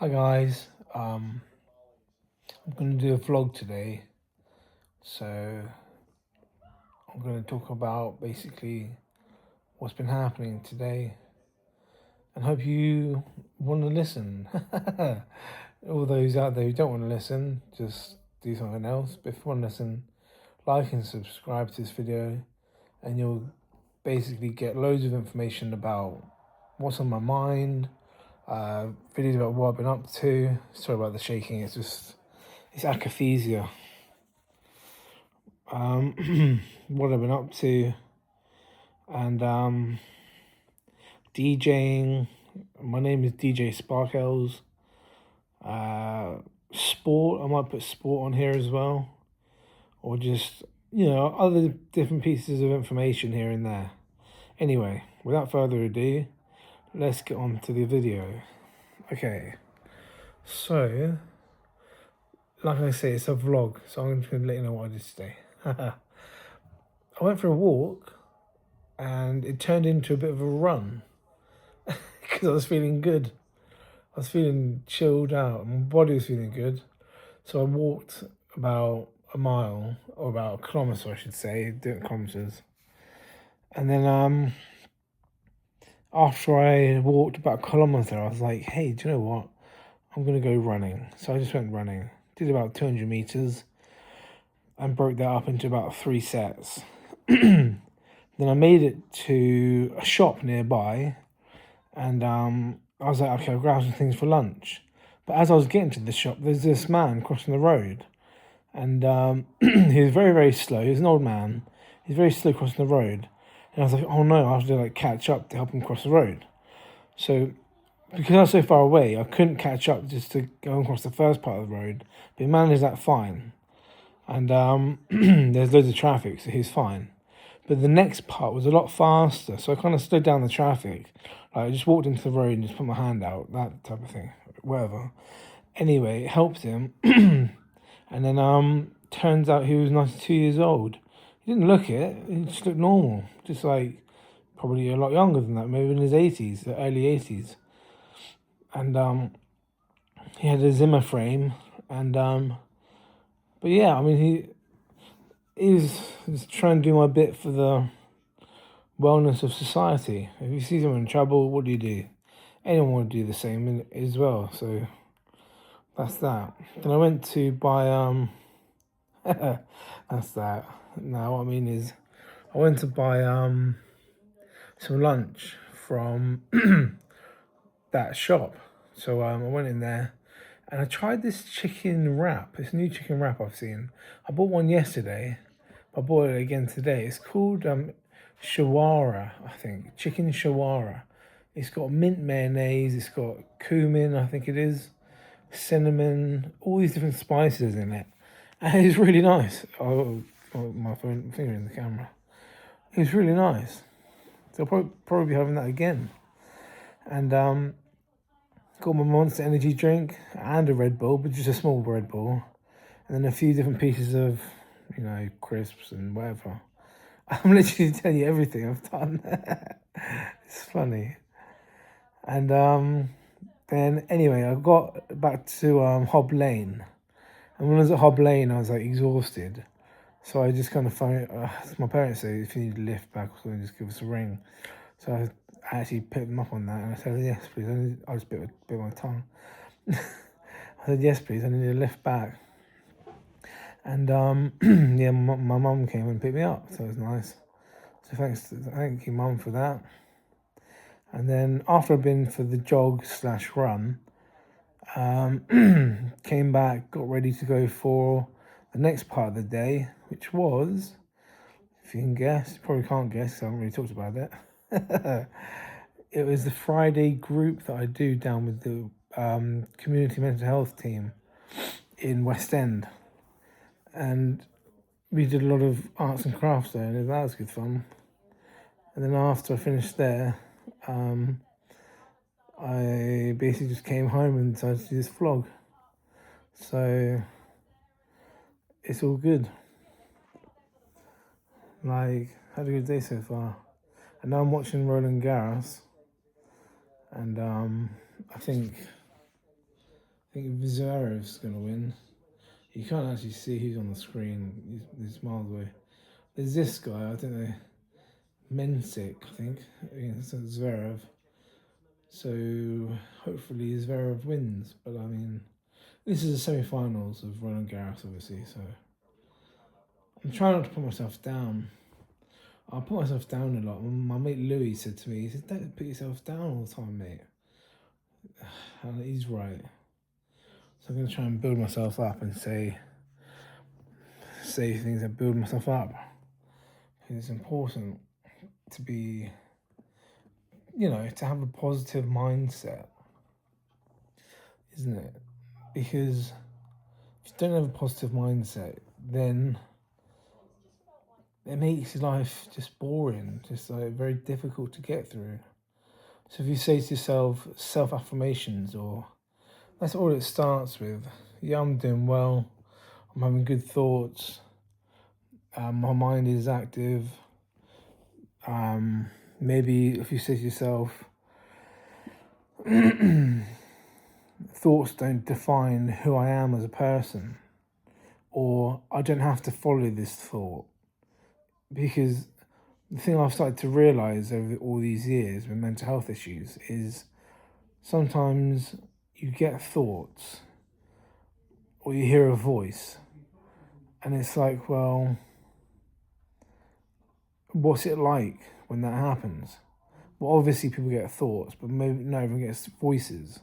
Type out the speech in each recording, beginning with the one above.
Hi guys, I'm going to do a vlog today. So I'm going to talk about basically what's been happening today and hope you want to listen. All those out there who don't want to listen, just do something else. But if you want to listen, like and subscribe to this video and you'll basically get loads of information about what's on my mind, videos about what I've been up to. Sorry about the shaking, it's akathisia. What I've been up to, and DJing. My name is DJ Sparkles. Sport, I might put sport on here as well, or just other different pieces of information here and there. Anyway, without further ado, let's get on to the video. Okay, so like I say, it's a vlog, so I'm going to let you know what I did today. I went for a walk and it turned into a bit of a run because I was feeling good. I was feeling chilled out. My body was feeling good. So I walked about a mile, or about a kilometre, I should say, different kilometres. And then after I walked about a kilometre, I was like, hey, do you know what? I'm going to go running. So I just went running. Did about 200 metres and broke that up into about 3 sets. Then I made it to a shop nearby, and I was like, okay, I'll grab some things for lunch. But as I was getting to the shop, there's this man crossing the road, and he was very, very slow. He was an old man. He's very slow crossing the road, and I was like, oh no, I have to catch up to help him cross the road. So because I was so far away, I couldn't catch up just to go across the first part of the road. But he managed that fine, and there's loads of traffic, so he's fine. But the next part was a lot faster, so I kind of slowed down the traffic. Like, I just walked into the road and just put my hand out, that type of thing, whatever. Anyway, it helped him. And then turns out he was 92 years old. He didn't look it, he just looked normal. Just like, probably a lot younger than that, maybe in his 80s, the early 80s. And he had a Zimmer frame, and but yeah, I mean, he's trying to do my bit for the wellness of society. If you see someone in trouble, what do? Anyone would do the same as well. So that's that. Then I went to buy that's that. Now what I mean is, I went to buy some lunch from that shop. So I went in there and I tried this chicken wrap. This new chicken wrap I've seen. I bought one yesterday. I bought it again today. It's called Shawara, I think. Chicken Shawara. It's got mint mayonnaise. It's got cumin, I think it is. Cinnamon. All these different spices in it. And it's really nice. Oh, my finger in the camera. It's really nice. So I'll probably be having that again. And got my Monster Energy drink and a Red Bull, but just a small Red Bull. And then a few different pieces of, crisps and whatever. I'm literally telling you everything I've done. It's funny. And then anyway, I got back to Hob Lane. And when I was at Hob Lane, I was like exhausted. So I just kind of phoned my parents say, if you need a lift back or something, just give us a ring. So I actually picked them up on that, and I said, yes, please. I just bit my tongue. I said, yes, please. I need a lift back. And yeah, my mum came and picked me up, so it was nice. So thank you, mum, for that. And then after I'd been for the jog/run, came back, got ready to go for the next part of the day, which was, if you can guess, you probably can't guess, so I haven't really talked about it. It was the Friday group that I do down with the community mental health team in West End. And we did a lot of arts and crafts there, and that was good fun. And then after I finished there, I basically just came home and decided to do this vlog. So it's all good. Like, had a good day so far. And now I'm watching Roland Garros, and I think I think Zverev's going to win. You can't actually see who's on the screen. He's miles away. There's this guy, I don't know, Mensik, I think, against Zverev. So hopefully Zverev wins. But I mean, this is the semi-finals of Roland Garros, obviously. So I'm trying not to put myself down. I put myself down a lot. My mate Louis said to me, he said, "Don't put yourself down all the time, mate." And he's right. So I'm going to try and build myself up and say things that build myself up. It's important to be, to have a positive mindset, isn't it? Because if you don't have a positive mindset, then it makes life just boring, just like very difficult to get through. So if you say to yourself self-affirmations, or that's all it starts with. Yeah, I'm doing well. I'm having good thoughts. My mind is active. Maybe if you say to yourself, thoughts don't define who I am as a person, or I don't have to follow this thought. Because the thing I've started to realise over all these years with mental health issues is sometimes you get thoughts or you hear a voice and it's like, well, what's it like when that happens? Well, obviously people get thoughts, but maybe not everyone gets voices.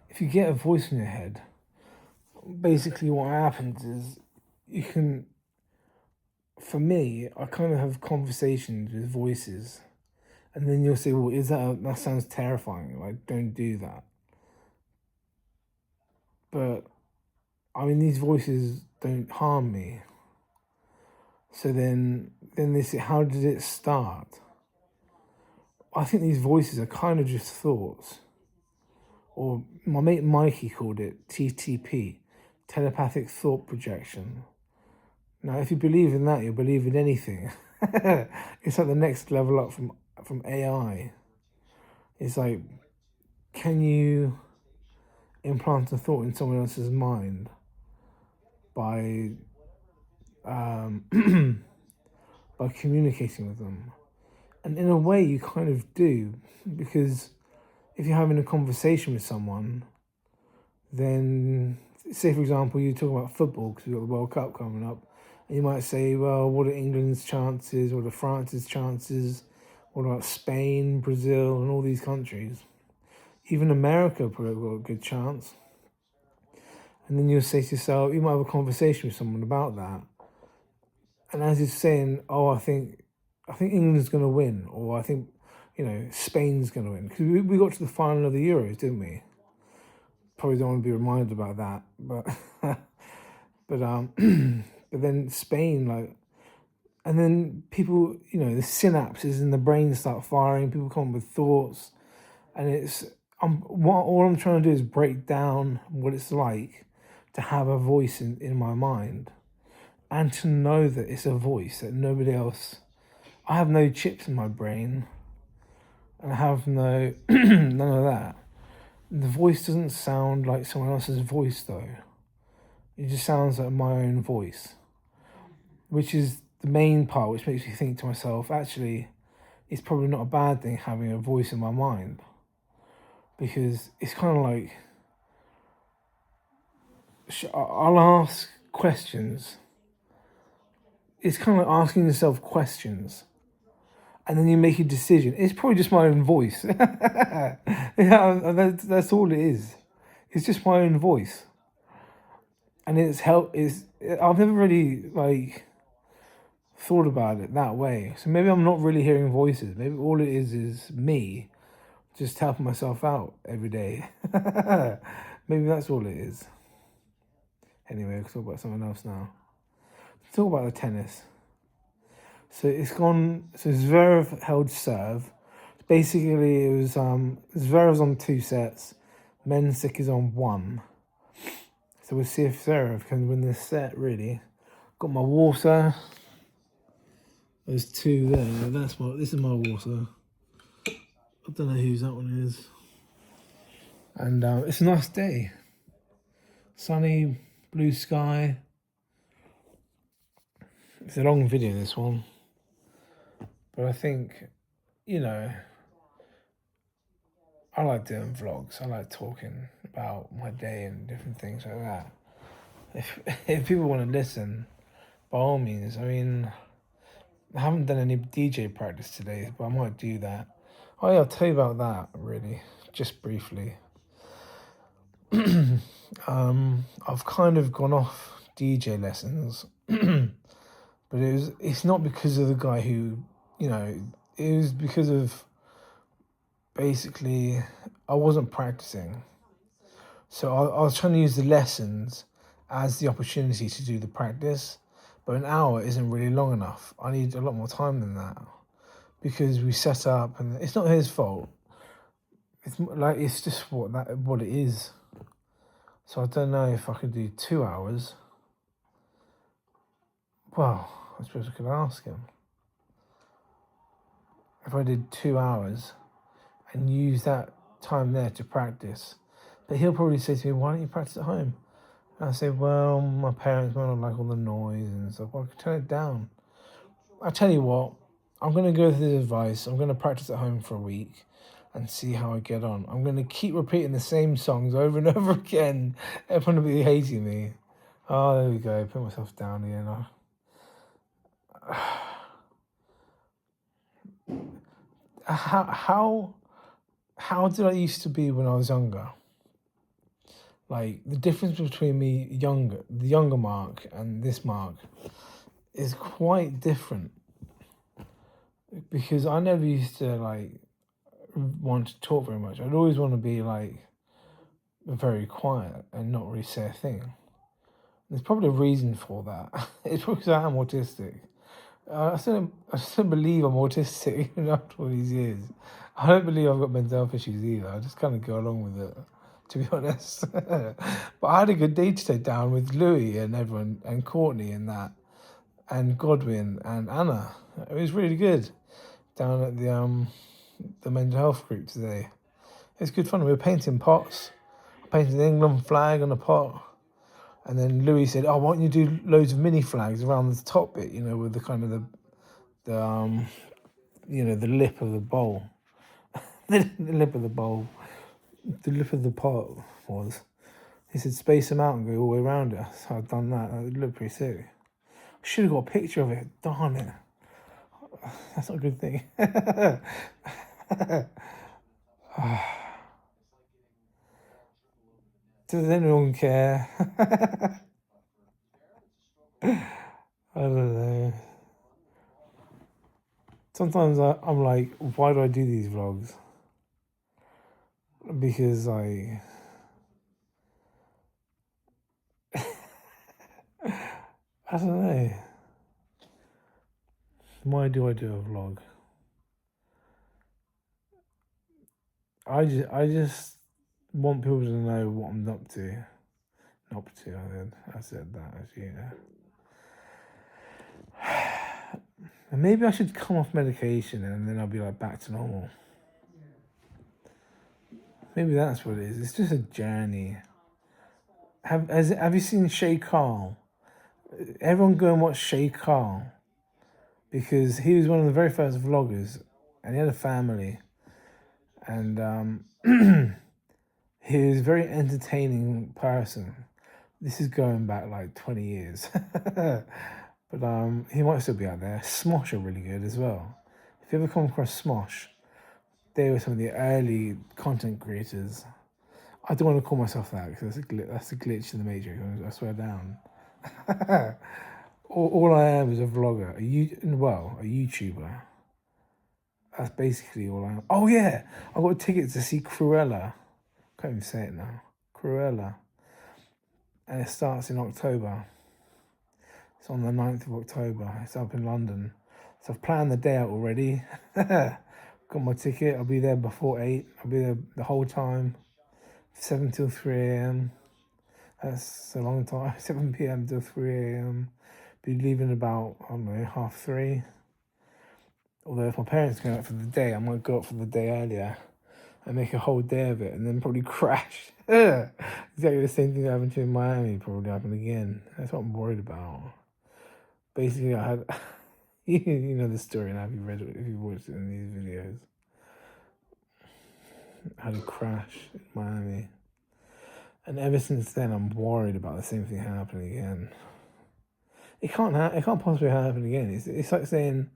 If you get a voice in your head, basically what happens is you can, for me, I kind of have conversations with voices, and then you'll say, well, that sounds terrifying, like, don't do that. But, I mean, these voices don't harm me. So then they say, how did it start? I think these voices are kind of just thoughts. Or my mate Mikey called it TTP, telepathic thought projection. Now, if you believe in that, you'll believe in anything. It's like the next level up from AI. It's like, can you implant a thought in someone else's mind by by communicating with them? And in a way, you kind of do, because if you're having a conversation with someone, then say, for example, you talk about football because we've got the World Cup coming up, and you might say, well, what are England's chances? What are France's chances? What about Spain, Brazil, and all these countries? Even America probably got a good chance. And then you'll say to yourself, you might have a conversation with someone about that. And as you're saying, oh, I think England's going to win, or I think, Spain's going to win. Because we got to the final of the Euros, didn't we? Probably don't want to be reminded about that, but but then Spain, and then people, the synapses in the brain start firing. People come up with thoughts, and all I'm trying to do is break down what it's like to have a voice in my mind, and to know that it's a voice that nobody else. I have no chips in my brain, and I have no none of that. The voice doesn't sound like someone else's voice, though. It just sounds like my own voice, which is the main part, which makes me think to myself, actually, it's probably not a bad thing having a voice in my mind, because it's kind of like, I'll ask questions. It's kind of like asking yourself questions, and then you make a decision. It's probably just my own voice. That's all it is. It's just my own voice. And I've never really thought about it that way. So maybe I'm not really hearing voices. Maybe all it is me just helping myself out every day. Maybe that's all it is. Anyway, let's talk about something else now. Let's talk about the tennis. So it's gone. So Zverev held serve. Basically, it was Zverev's on 2 sets. Mensik is on 1. So we'll see if Zverev can win this set. Really, got my water. There's 2 there. This is my water. I don't know whose that one is. And it's a nice day. Sunny, blue sky. It's a long video, this one. But I think, you know, I like doing vlogs. I like talking about my day and different things like that. If people want to listen, by all means. I mean, I haven't done any DJ practice today, but I might do that. Oh yeah, I'll tell you about that really, just briefly. I've kind of gone off DJ lessons, but it's not because of the guy who, you know, it was because of basically I wasn't practicing. So I was trying to use the lessons as the opportunity to do the practice, but an hour isn't really long enough. I need a lot more time than that because we set up, and it's not his fault. It's just what it is. So I don't know if I could do 2 hours. Well, I suppose I could ask him if I did 2 hours and use that time there to practice. But he'll probably say to me, "Why don't you practice at home?" And I say, "Well, my parents might not like all the noise and stuff. Well, I could turn it down." I tell you what, I'm going to go with his advice. I'm going to practice at home for a week and see how I get on. I'm going to keep repeating the same songs over and over again. Everyone will be hating me. Oh, there we go. Put myself down again. How did I used to be when I was younger? Like the difference between the younger Mark and this Mark is quite different because I never used to want to talk very much. I'd always want to be very quiet and not really say a thing. There's probably a reason for that. It's because I am autistic. I still don't believe I'm autistic even after all these years. I don't believe I've got mental health issues either. I just kind of go along with it, to be honest. But I had a good day today down with Louis and everyone, and Courtney and that, and Godwin and Anna. It was really good down at the mental health group today. It's good fun. We were painting pots. I painted the England flag on a pot. And then Louis said, "Oh, why don't you do loads of mini flags around the top bit, with the kind of the the lip of the bowl, the lip of the bowl, the lip of the pot was." He said, "Space them out and go all the way around it." So I've done that. It looked pretty sick. I should have got a picture of it. Darn it. That's not a good thing. Does anyone care? I don't know. Sometimes I'm like, why do I do these vlogs? Because I don't know. Why do I do a vlog? I just want people to know what I'm up to. I said that, as you know. And maybe I should come off medication and then I'll be back to normal. Maybe that's what it is. It's just a journey. Have you seen Shay Carl? Everyone go and watch Shay Carl because he was one of the very first vloggers and he had a family and he was a very entertaining person. This is going back 20 years. But he might still be out there. Smosh are really good as well. If you ever come across Smosh, they were some of the early content creators. I don't want to call myself that because that's a glitch in the matrix. I swear down. all I am is a vlogger, a YouTuber. That's basically all I am. Oh yeah, I got a ticket to see Cruella. Can't even say it now. Cruella. And it starts in October. It's on the 9th of October. It's up in London. So I've planned the day out already. Got my ticket. I'll be there before 8. I'll be there the whole time. 7 till 3 a.m. That's a long time. 7 p.m. till 3 a.m. Be leaving about, 3:30. Although if my parents go out for the day, I might go out for the day earlier. and make a whole day of it, and then probably crash. Exactly the same thing that happened to in Miami probably happened again. That's what I'm worried about. Basically, I had, you know the story, and have you read it if you watched it in these videos? I had a crash in Miami, and ever since then, I'm worried about the same thing happening again. It can't possibly happen again. It's like saying,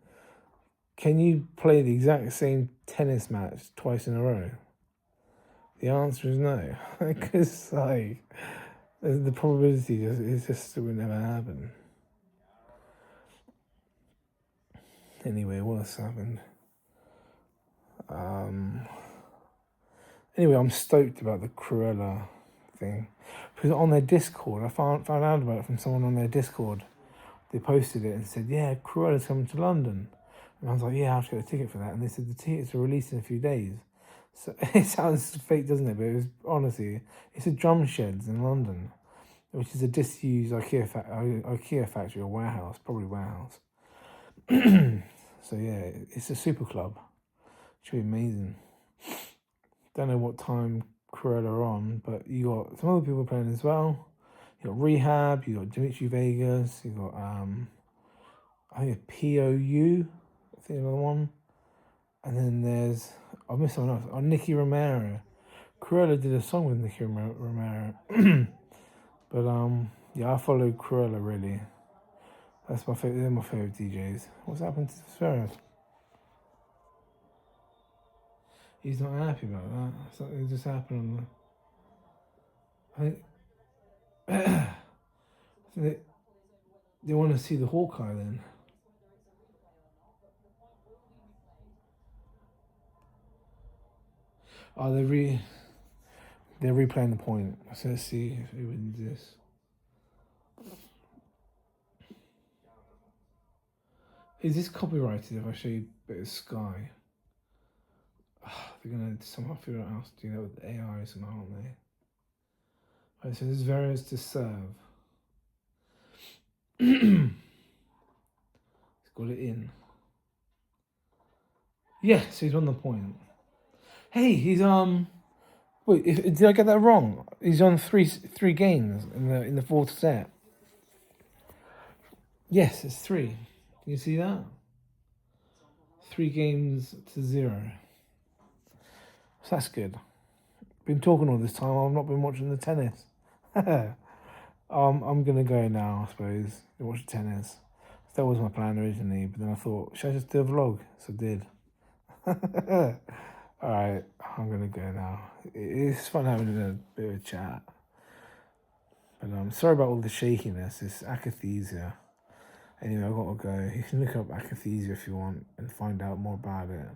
can you play the exact same tennis match twice in a row? The answer is no, because like the probability is just it would never happen. Anyway, what else happened? Anyway, I'm stoked about the Cruella thing because on their Discord, I found out about it from someone on their Discord. They posted it and said, "Yeah, Cruella's coming to London," and I was like, "Yeah, I have to get a ticket for that." And they said the tickets are released in a few days. So it sounds fake, doesn't it? But it was honestly, it's a Drum Sheds in London, which is a disused IKEA factory or warehouse, probably warehouse. So yeah, it's a super club. Should be amazing. Don't know what time Cruella are on, but you got some other people playing as well. You got Rehab, you got Dimitri Vegas, you got I think it's POU, I think another one. And then there's I missed someone else. Oh, Nicky Romero. Cruella did a song with Nicky Romero. But yeah, I follow Cruella really. That's my favorite. They're my favorite DJs. What's happened to Sverre? He's not happy about that. Something just happened on the. I think they want to see the Hawkeye then. Oh, they're replaying the point. So let's see if it wins this. Is this copyrighted if I show you a bit of Sky? They're gonna somehow figure out how to do that with AI somehow, aren't they? Right, so there's various to serve. He's got it in. Yeah, so he's on the point. Hey, he's wait, did I get that wrong? He's on three games in the fourth set. Yes, it's 3. Can you see that? 3 games to 0. So that's good. Been talking all this time. I've not been watching the tennis. I'm gonna go now, I suppose, to watch the tennis. That was my plan originally, but then I thought, should I just do a vlog? So I did. Alright, I'm gonna go now. It's fun having a bit of a chat. But sorry about all the shakiness. It's akathisia. Anyway, I've got to go. You can look up akathisia if you want and find out more about it.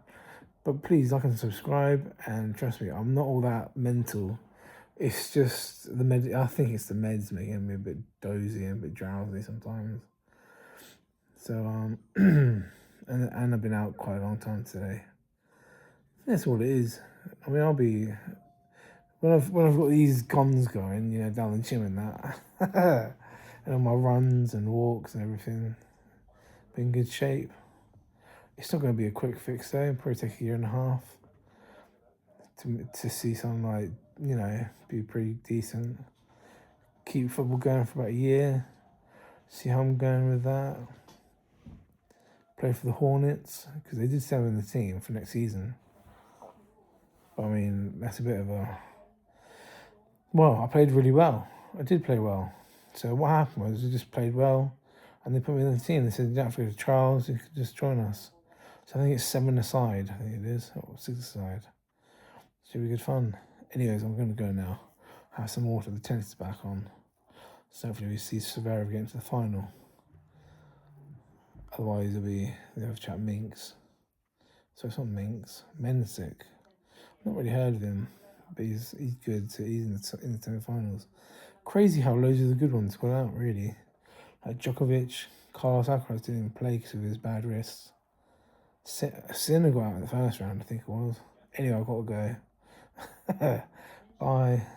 But please like and subscribe, and trust me, I'm not all that mental. It's just the med. I think it's the meds making me a bit dozy and a bit drowsy sometimes. So and I've been out quite a long time today. That's all it is. I mean, I'll be when I've got these guns going, you know, down the gym and that, and on my runs and walks and everything, be in good shape. It's not going to be a quick fix though. It'll probably take a year and a half to see something like, you know, be pretty decent. Keep football going for about a year. See how I'm going with that. Play for the Hornets because they did sell in the team for next season. But I mean, that's a bit of a. Well, I played really well. I did play well. So what happened was I just played well, and they put me in the team. They said you don't have to go to trials. You could just join us. So I think it's 7 aside. I think it is, or 6 aside. Should be good fun. Anyways, I'm going to go now. Have some water. The tennis is back on. So hopefully we see Zverev get into the final. Otherwise, they'll have chat Minks. So it's not Minks. Mensick. Not really heard of him, but he's good. So he's in the semi-finals. Crazy how loads of the good ones got out, really. Like Djokovic, Carlos Alcaraz didn't even play because of his bad wrists. Sinner got out in the first round, I think it was. Anyway, I've got to go. Bye.